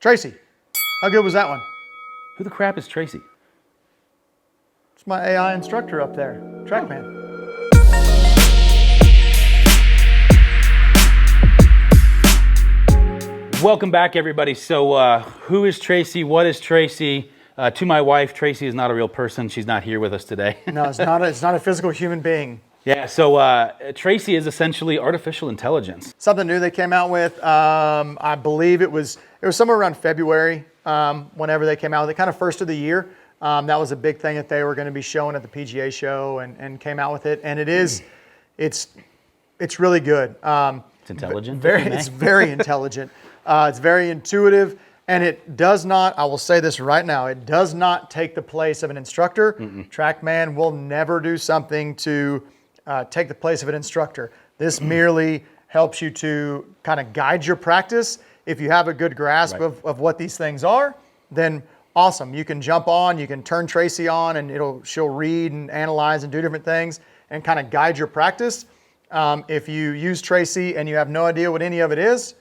Tracy, how good was that one? Who the crap is Tracy? It's my AI instructor up there, Trackman. Welcome back, everybody. So who is Tracy? What is Tracy? To my wife, Tracy is not a real person. She's not here with us today. No, it's not a physical human being. Yeah, so Tracy is essentially artificial intelligence. Something new they came out with. I believe it was somewhere around February whenever they came out with it, kind of first of the year. That was a big thing that they were going to be showing at the PGA show and came out with it. And it's really good. It's intelligent. It's very intelligent. It's very intuitive. And it does not, I will say this right now, it does not take the place of an instructor. Trackman will never do something to take the place of an instructor. This merely helps you to kind of guide your practice. If you have a good grasp of what these things are, then awesome. You can jump on, you can turn Tracy on, and she'll read and analyze and do different things and kind of guide your practice. If you use Tracy and you have no idea what any of it is,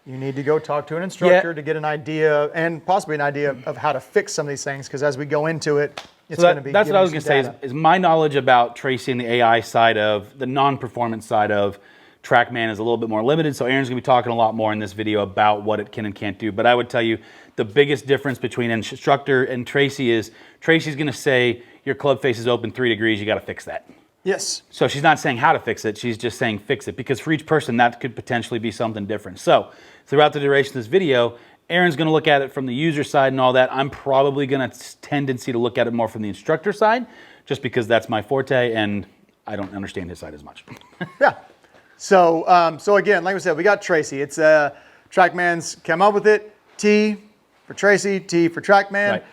you need to go talk to an instructor to get an idea and possibly an idea of how to fix some of these things, because as we go into it, it's going to be. That's what I was going to say is my knowledge about Tracy and the AI side of the non-performance side of Trackman is a little bit more limited. So Aaron's going to be talking a lot more in this video about what it can and can't do. But I would tell you the biggest difference between an instructor and Tracy is Tracy's going to say your club face is open 3 degrees. You got to fix that. Yes. So she's not saying how to fix it. She's just saying fix it, because for each person that could potentially be something different. So throughout the duration of this video, Aaron's going to look at it from the user side and all that. I'm probably going to tendency to look at it more from the instructor side, just because that's my forte and I don't understand his side as much. Yeah. So again, like we said, we got Tracy. It's Trackman's come up with it. T for Tracy, T for Trackman. Right.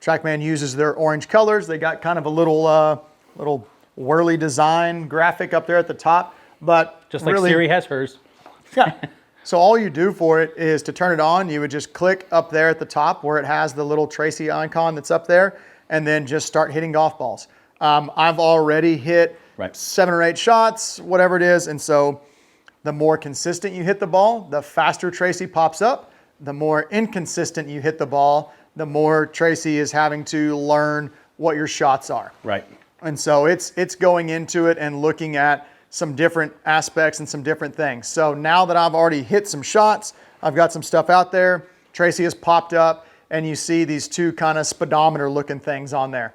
Trackman uses their orange colors. They got kind of a little whirly design graphic up there at the top, but just like Siri has hers. Yeah. So all you do for it is to turn it on, you would just click up there at the top where it has the little Tracy icon that's up there, and then just start hitting golf balls. I've already hit 7 or 8 shots, whatever it is, and so the more consistent you hit the ball, the faster Tracy pops up. The more inconsistent you hit the ball, the more Tracy is having to learn what your shots are. Right. And so it's going into it and looking at some different aspects and some different things. So now that I've already hit some shots, I've got some stuff out there, Tracy has popped up, and you see these 2 kind of speedometer looking things on there.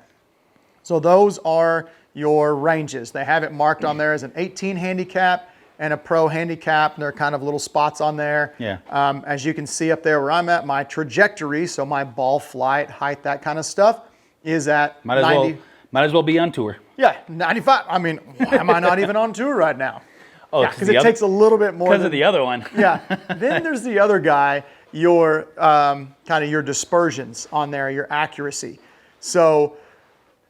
So those are your ranges. They have it marked on there as an 18 handicap and a pro handicap, and there are kind of little spots on there. Yeah. As you can see up there where I'm at, my trajectory, so my ball flight, height, that kind of stuff, is at 90. Might as well be on tour. Yeah, 95. I mean, why am I not even on tour right now? Oh, because it takes a little bit more. Because of the other one. Yeah. Then there's the other guy, your kind of your dispersions on there, your accuracy. So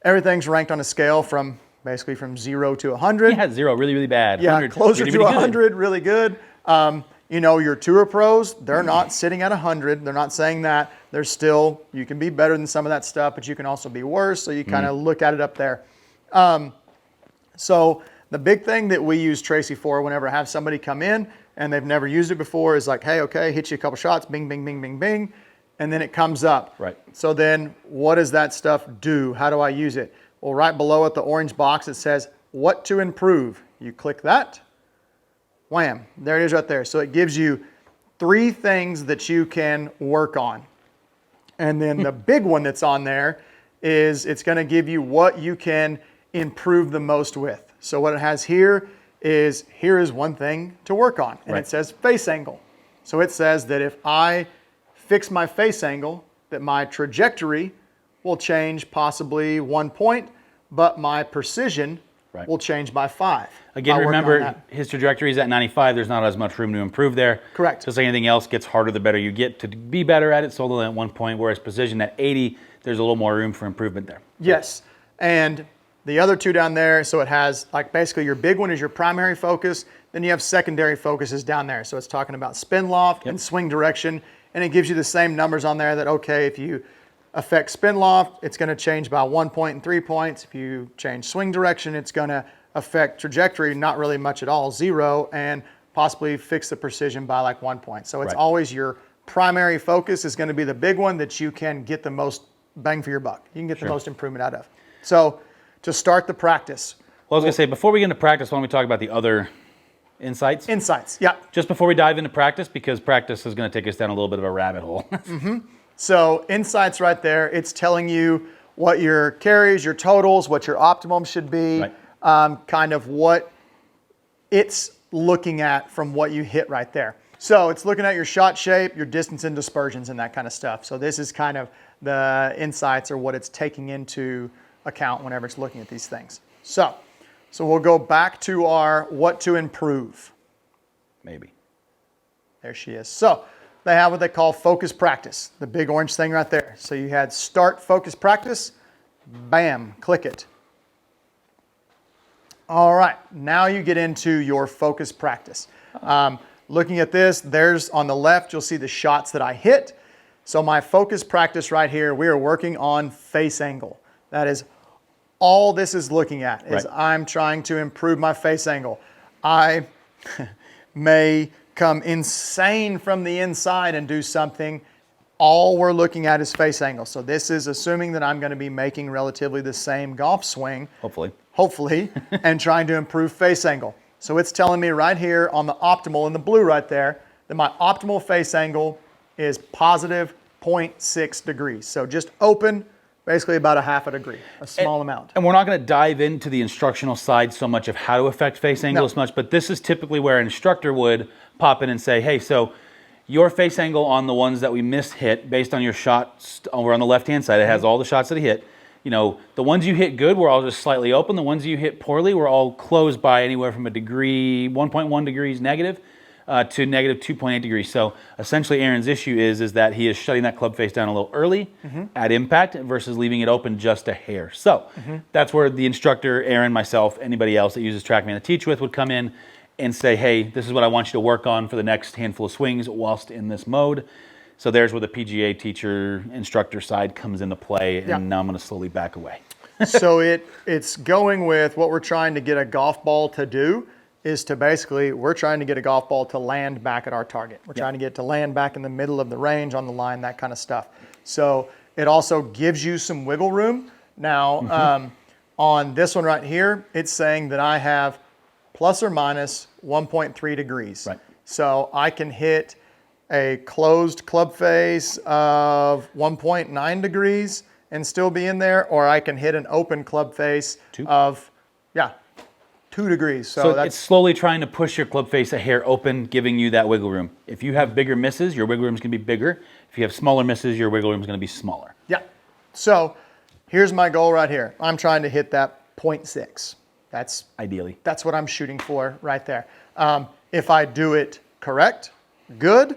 everything's ranked on a scale from basically from 0 to 100. Yeah, 0, really, really bad. Yeah, closer to 100, really good. Your tour pros, they're not sitting at 100. They're not saying that. They're still, you can be better than some of that stuff, but you can also be worse. So you kind of look at it up there. So the big thing that we use Tracy for whenever I have somebody come in and they've never used it before is like, hey, okay, hit you a couple shots, bing, bing, bing, bing, bing, and then it comes up. Right. So then what does that stuff do? How do I use it? Well, right below it, the orange box, it says what to improve. You click that. Wham, there it is right there. So it gives you 3 things that you can work on. And then the big one that's on there is it's going to give you what you can improve the most with. So what it has here is one thing to work on. And it says face angle. So it says that if I fix my face angle, that my trajectory will change possibly 1 point, but my precision will change by 5. Again, remember, his trajectory is at 95. There's not as much room to improve there. Correct. Just like anything else gets harder the better you get to be better at it. So only at 1 point, whereas precision at 80, there's a little more room for improvement there. Yes. And the other 2 down there, so it has like basically your big one is your primary focus. Then you have secondary focuses down there. So it's talking about spin loft and swing direction. And it gives you the same numbers on there that, okay, if you affect spin loft, it's going to change by 1 point and 3 points. If you change swing direction, it's going to affect trajectory, not really much at all, 0, and possibly fix the precision by like 1 point. So it's always your primary focus is going to be the big one that you can get the most bang for your buck. You can get the most improvement out of. So to start the practice. Well, I was going to say, before we get into practice, why don't we talk about the other insights? Insights, yeah. Just before we dive into practice, because practice is going to take us down a little bit of a rabbit hole. So insights right there, it's telling you what your carries, your totals, what your optimum should be, kind of what it's looking at from what you hit right there. So it's looking at your shot shape, your distance and dispersions and that kind of stuff. So this is kind of the insights or what it's taking into account whenever it's looking at these things. So we'll go back to our what to improve. Maybe. There she is. So they have what they call focus practice, the big orange thing right there. So you had start focus practice, bam, click it. All right, now you get into your focus practice. Looking at this, there's on the left, you'll see the shots that I hit. So my focus practice right here, we are working on face angle. That is all this is looking at, is I'm trying to improve my face angle. I may come insane from the inside and do something. All we're looking at is face angle. So this is assuming that I'm going to be making relatively the same golf swing. Hopefully, and trying to improve face angle. So it's telling me right here on the optimal in the blue right there that my optimal face angle is positive 0.6 degrees. So just open, basically about a half a degree, a small amount. And we're not going to dive into the instructional side so much of how to affect face angle as much, but this is typically where an instructor would pop in and say, hey, so your face angle on the ones that we missed hit based on your shots over on the left-hand side, it has all the shots that he hit. You know, the ones you hit good were all just slightly open. The ones you hit poorly were all closed by anywhere from a degree, 1.1 degrees negative to negative 2.8 degrees. So essentially Aaron's issue is that he is shutting that club face down a little early at impact versus leaving it open just a hair. So that's where the instructor, Aaron, myself, anybody else that uses TrackMan to teach with would come in and say, hey, this is what I want you to work on for the next handful of swings whilst in this mode. So there's where the PGA teacher, instructor side comes into play, and now I'm going to slowly back away. So it's going with what we're trying to get a golf ball to do is to basically, we're trying to get a golf ball to land back at our target. We're trying to get it to land back in the middle of the range, on the line, that kind of stuff. So it also gives you some wiggle room. Now, on this one right here, it's saying that I have plus or minus 1.3 degrees. So I can hit a closed club face of 1.9 degrees and still be in there, or I can hit an open club face of 2 degrees. So that's, it's slowly trying to push your club face a hair open, giving you that wiggle room. If you have bigger misses, your wiggle room is going to be bigger. If you have smaller misses, your wiggle room is going to be smaller. So here's my goal right here. I'm trying to hit that 0.6. That's ideally. That's what I'm shooting for right there. If I do it correct, good.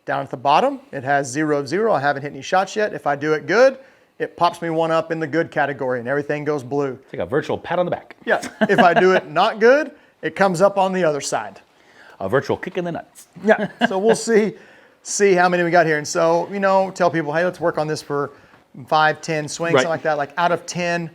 Down at the bottom, it has 0 of 0. I haven't hit any shots yet. If I do it good, it pops me one up in the good category and everything goes blue. It's like a virtual pat on the back. If I do it not good, it comes up on the other side. A virtual kick in the nuts. So we'll see how many we got here. And so, tell people, hey, let's work on this for 5, 10 swings, something like that. Like out of 10,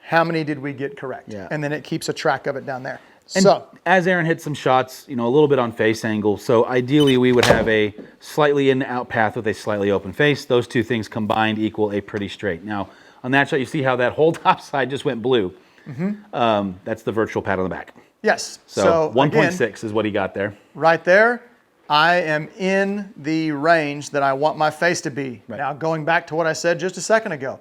how many did we get correct? And then it keeps a track of it down there. And so as Aaron hits some shots, a little bit on face angle. So ideally we would have a slightly in and out path with a slightly open face. Those two things combined equal a pretty straight. Now on that shot, you see how that whole top side just went blue. That's the virtual pat on the back. Yes. So 1.6 is what he got there. Right there, I am in the range that I want my face to be. Now going back to what I said just a second ago,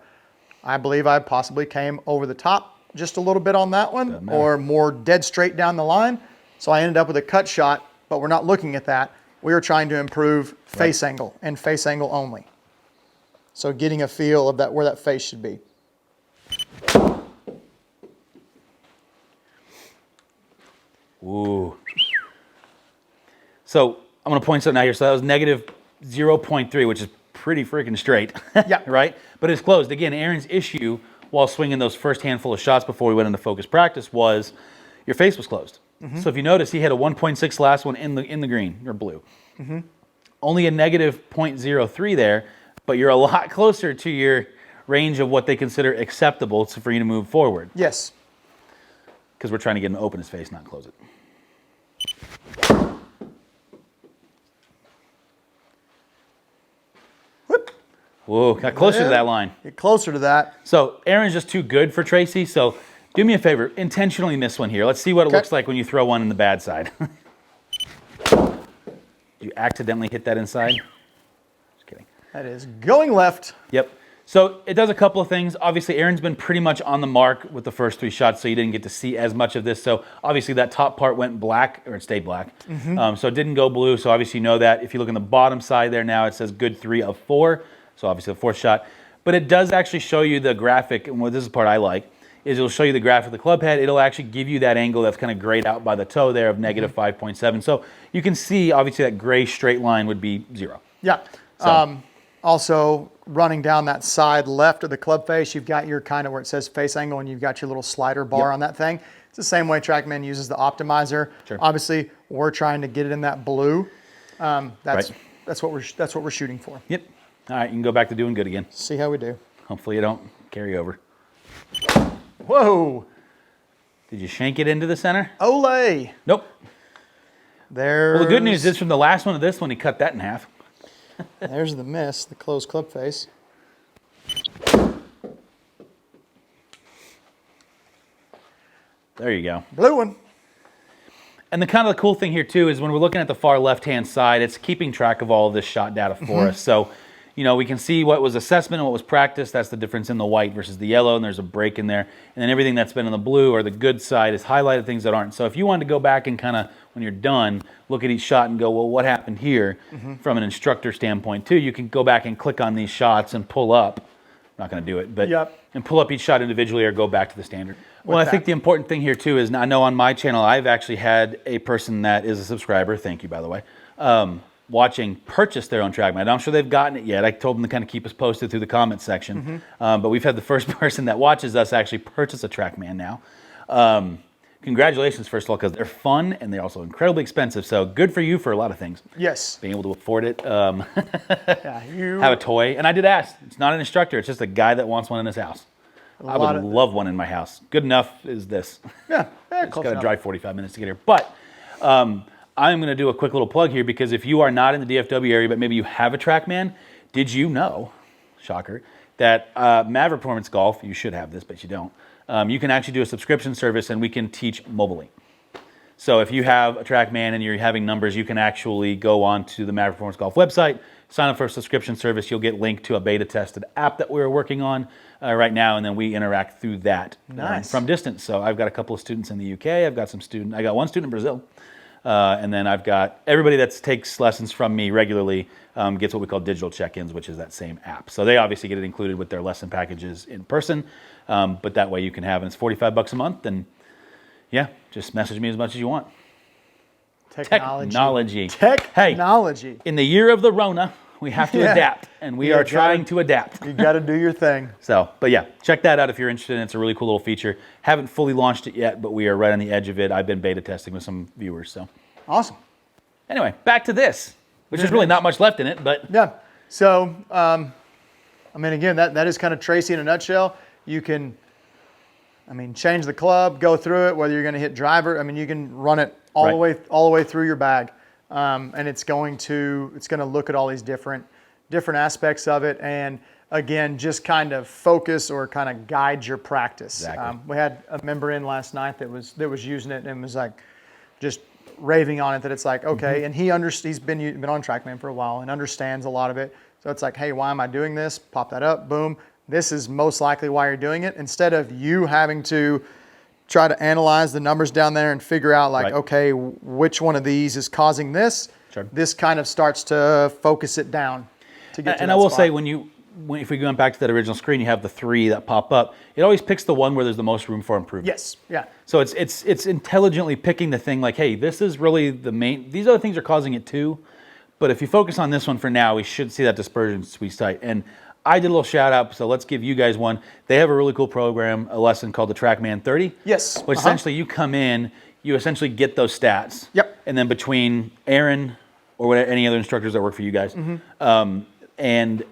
I believe I possibly came over the top just a little bit on that one, or more dead straight down the line. So I ended up with a cut shot, but we're not looking at that. We are trying to improve face angle and face angle only. So getting a feel of that, where that face should be. Ooh. So I'm going to point something out here. So that was negative 0.3, which is pretty freaking straight. Right? But it's closed. Again, Aaron's issue while swinging those first handful of shots before we went into focus practice was your face was closed. So if you notice, he had a 1.6 last one in the green, or blue. Only a negative 0.03 there, but you're a lot closer to your range of what they consider acceptable for you to move forward. Yes. Because we're trying to get an open his face, not close it. Whoa, got closer to that line. Get closer to that. So Aaron's just too good for Tracy. So do me a favor, intentionally miss one here. Let's see what it looks like when you throw one in the bad side. You accidentally hit that inside? Just kidding. That is going left. Yep. So it does a couple of things. Obviously, Aaron's been pretty much on the mark with the first 3 shots, so you didn't get to see as much of this. So obviously that top part went black, or it stayed black. So it didn't go blue, so obviously you know that. If you look on the bottom side there now, it says good 3 of 4, so obviously the 4th shot. But it does actually show you the graphic, and this is the part I like, is it'll show you the graph of the club head. It'll actually give you that angle that's kind of grayed out by the toe there of negative 5.7. So you can see, obviously, that gray straight line would be 0. Yeah. So. Also, running down that side left of the club face, you've got your kind of where it says face angle, and you've got your little slider bar on that thing. It's the same way TrackMan uses the optimizer. Sure. Obviously, we're trying to get it in that blue. That's what we're shooting for. Yep. All right, you can go back to doing good again. See how we do. Hopefully you don't carry over. Whoa! Did you shank it into the center? Olay! Nope. There's, Well, the good news is from the last one to this one, he cut that in half. there's the miss, the closed club face. There you go. Blue one. And the kind of the cool thing here too is when we're looking at the far left-hand side, it's keeping track of all of this shot data for us. So, you know, we can see what was assessment and what was practice. That's the difference in the white versus the yellow, and there's a break in there. And then everything that's been on the blue or the good side is highlighted, things that aren't. So if you wanted to go back and kind of, when you're done, look at each shot and go, well, what happened here from an instructor standpoint too, you can go back and click on these shots and pull up. I'm not going to do it, but and pull up each shot individually or go back to the standard. Well, I think the important thing here too is I know on my channel I've actually had a person that is a subscriber, thank you by the way, watching purchase their own TrackMan. I'm sure they've gotten it yet. I told them to kind of keep us posted through the comment section. But we've had the first person that watches us actually purchase a TrackMan now. Congratulations, first of all, because they're fun and they're also incredibly expensive. So good for you for a lot of things. Yes. Being able to afford it. Yeah, have a toy. And I did ask. It's not an instructor. It's just a guy that wants one in his house. I would love one in my house. Good enough is this. Yeah. Just got to drive 45 minutes to get here. But I'm going to do a quick little plug here because if you are not in the DFW area, but maybe you have a TrackMan, did you know, shocker, that Maverick Performance Golf, you should have this, but you don't, you can actually do a subscription service and we can teach mobilely. So if you have a TrackMan and you're having numbers, you can actually go on to the Maverick Performance Golf website, sign up for a subscription service. You'll get linked to a beta tested app that we're working on right now, and then we interact through that from distance. So I've got a couple of students in the UK. I got one student in Brazil. And then I've got everybody that takes lessons from me regularly gets what we call digital check-ins, which is that same app. So they obviously get it included with their lesson packages in person, but that way you can have, and it's $45 a month, and yeah, just message me as much as you want. Technology. Hey, in the year of the Rona, we have to adapt, and we are trying to adapt. You got to do your thing. So, but yeah, check that out if you're interested. It's a really cool little feature. Haven't fully launched it yet, but we are right on the edge of it. I've been beta testing with some viewers. So awesome. Anyway, back to this, which is really not much left in it, but yeah. So, I mean, again, that is kind of Tracy in a nutshell. You can, I mean, change the club, go through it, whether you're going to hit driver. I mean, you can run it all the way through your bag. And it's going to look at all these different aspects of it, and again, just kind of focus or kind of guide your practice. Exactly. We had a member in last night that was using it and was like just raving on it, that it's like, okay, and he's been on TrackMan for a while and understands a lot of it. So it's like, hey, why am I doing this? Pop that up, boom. This is most likely why you're doing it, instead of you having to try to analyze the numbers down there and figure out like, okay, which one of these is causing this. Sure. This kind of starts to focus it down to get to and that I will spot. say, if we go back to that original screen, you have the 3 that pop up. It always picks the one where there's the most room for improvement. Yes, yeah. So it's intelligently picking the thing like, hey, this is really the main, these other things are causing it too. But if you focus on this one for now, we should see that dispersion squeeze tight. And I did a little shout out, so let's give you guys one. They have a really cool program, a lesson called the TrackMan 30. Yes. Which essentially you come in, you essentially get those stats. Yep. And then between Aaron or whatever, any other instructors that work for you guys, and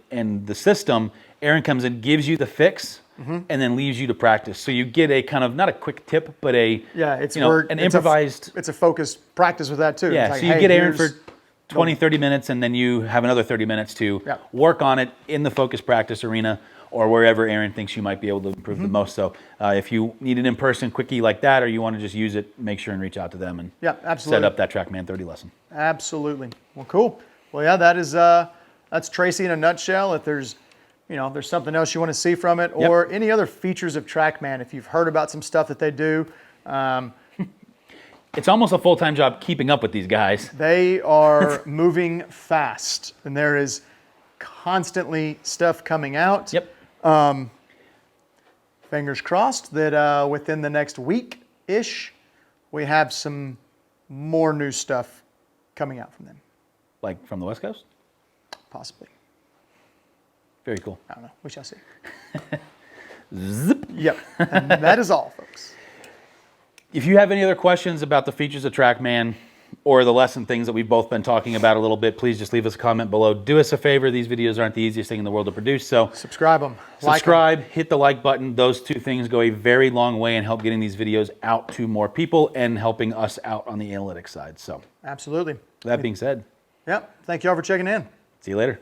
the system, Aaron comes in, gives you the fix, and then leaves you to practice. So you get a kind of, not a quick tip, but an improvised. It's a focused practice with that too. Yeah, like, so you get Aaron for 20, 30 minutes, and then you have another 30 minutes to work on it in the focus practice arena or wherever Aaron thinks you might be able to improve the most. So if you need an in-person quickie like that, or you want to just use it, make sure and reach out to them and set up that TrackMan 30 lesson. Absolutely. Well, cool. Well, yeah, that is that's Tracy in a nutshell. If there's if there's something else you want to see from it, or any other features of TrackMan, if you've heard about some stuff that they do. It's almost a full-time job keeping up with these guys. They are moving fast, and there is constantly stuff coming out. Yep. Fingers crossed that within the next week-ish, we have some more new stuff coming out from them. Like from the West Coast? Possibly. Very cool. I don't know. We shall see. Zip. Yep. And that is all, folks. If you have any other questions about the features of TrackMan or the lesson things that we've both been talking about a little bit, please just leave us a comment below. Do us a favor. These videos aren't the easiest thing in the world to produce, so subscribe them. Subscribe, hit the like button. Those two things go a very long way in help getting these videos out to more people and helping us out on the analytics side. So absolutely. that being said. Yep. Thank you all for checking in. See you later.